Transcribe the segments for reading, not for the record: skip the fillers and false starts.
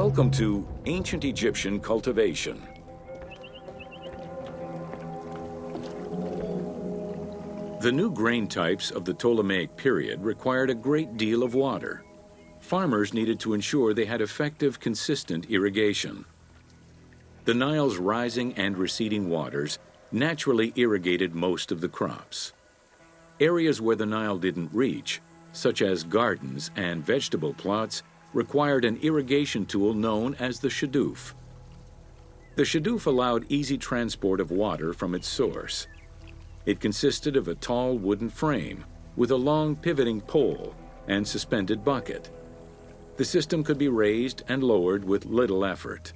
Welcome to Ancient Egyptian Cultivation. The new grain types of the Ptolemaic period required a great deal of water. Farmers needed to ensure they had effective, consistent irrigation. The Nile's rising and receding waters naturally irrigated most of the crops. Areas where the Nile didn't reach, such as gardens and vegetable plots, required an irrigation tool known as the shadoof. The shadoof allowed easy transport of water from its source. It consisted of a tall wooden frame with a long pivoting pole and suspended bucket. The system could be raised and lowered with little effort.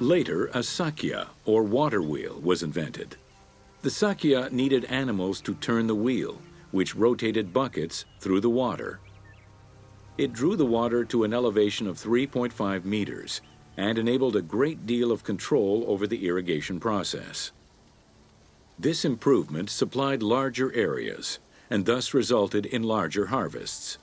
Later, a sakya, or water wheel, was invented. The sakya needed animals to turn the wheel, which rotated buckets through the water. It drew the water to an elevation of 3.5 meters and enabled a great deal of control over the irrigation process. This improvement supplied larger areas and thus resulted in larger harvests.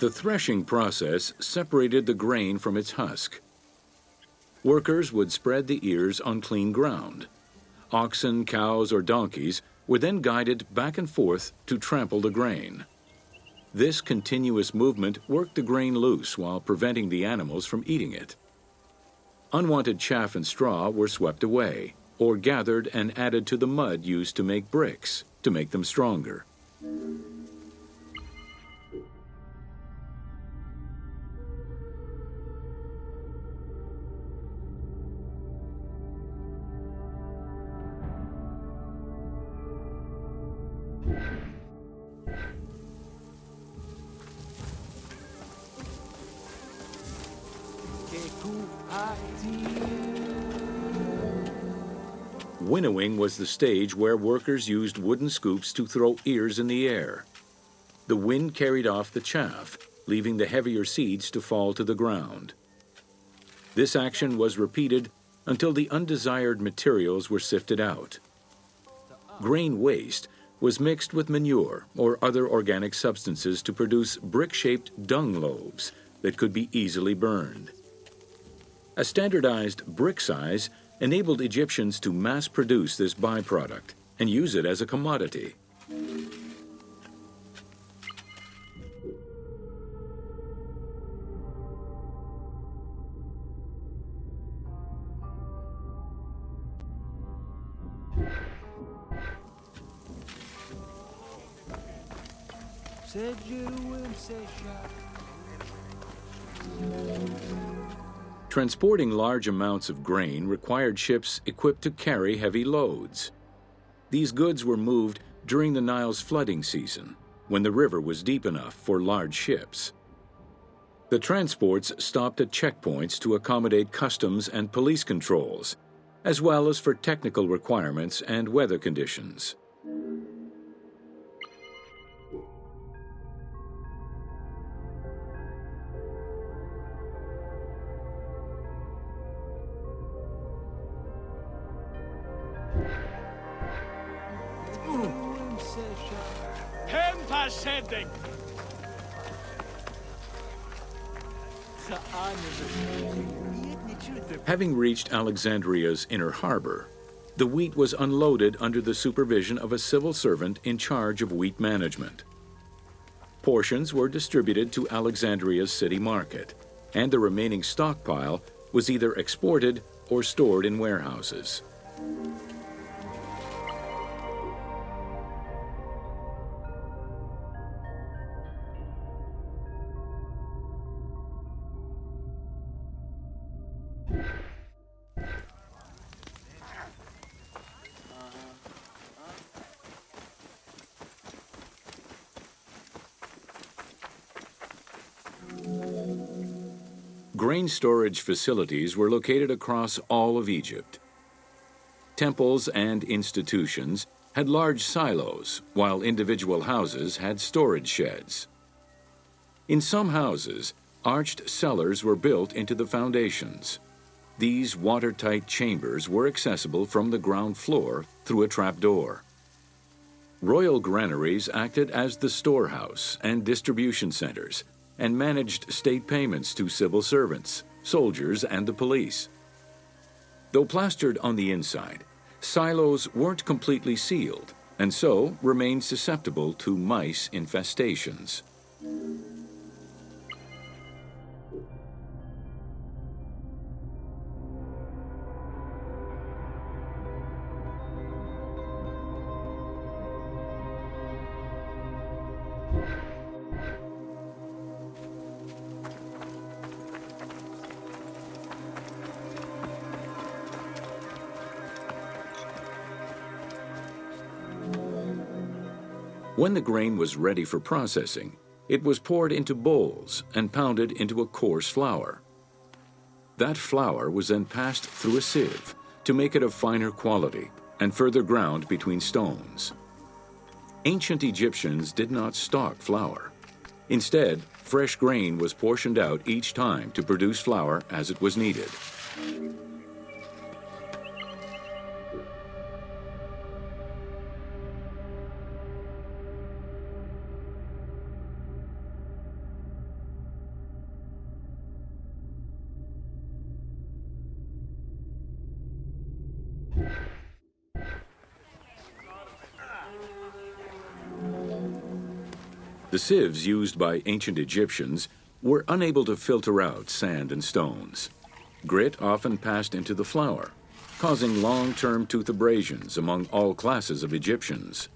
The threshing process separated the grain from its husk. Workers would spread the ears on clean ground. Oxen, cows, or donkeys were then guided back and forth to trample the grain. This continuous movement worked the grain loose while preventing the animals from eating it. Unwanted chaff and straw were swept away, or gathered and added to the mud used to make bricks, to make them stronger. Winnowing was the stage where workers used wooden scoops to throw ears in the air. The wind carried off the chaff, leaving the heavier seeds to fall to the ground. This action was repeated until the undesired materials were sifted out. Grain waste was mixed with manure or other organic substances to produce brick-shaped dung loaves that could be easily burned. A standardized brick size enabled Egyptians to mass-produce this byproduct and use it as a commodity. Transporting large amounts of grain required ships equipped to carry heavy loads. These goods were moved during the Nile's flooding season, when the river was deep enough for large ships. The transports stopped at checkpoints to accommodate customs and police controls, as well as for technical requirements and weather conditions. Having reached Alexandria's inner harbor, the wheat was unloaded under the supervision of a civil servant in charge of wheat management. Portions were distributed to Alexandria's city market, and the remaining stockpile was either exported or stored in warehouses. Grain storage facilities were located across all of Egypt. Temples and institutions had large silos, while individual houses had storage sheds. In some houses, arched cellars were built into the foundations. These watertight chambers were accessible from the ground floor through a trapdoor. Royal granaries acted as the storehouse and distribution centers and managed state payments to civil servants, soldiers, and the police. Though plastered on the inside, silos weren't completely sealed and so remained susceptible to mice infestations. When the grain was ready for processing, it was poured into bowls and pounded into a coarse flour. That flour was then passed through a sieve to make it of finer quality and further ground between stones. Ancient Egyptians did not stock flour. Instead, fresh grain was portioned out each time to produce flour as it was needed. The sieves used by ancient Egyptians were unable to filter out sand and stones. Grit often passed into the flour, causing long-term tooth abrasions among all classes of Egyptians.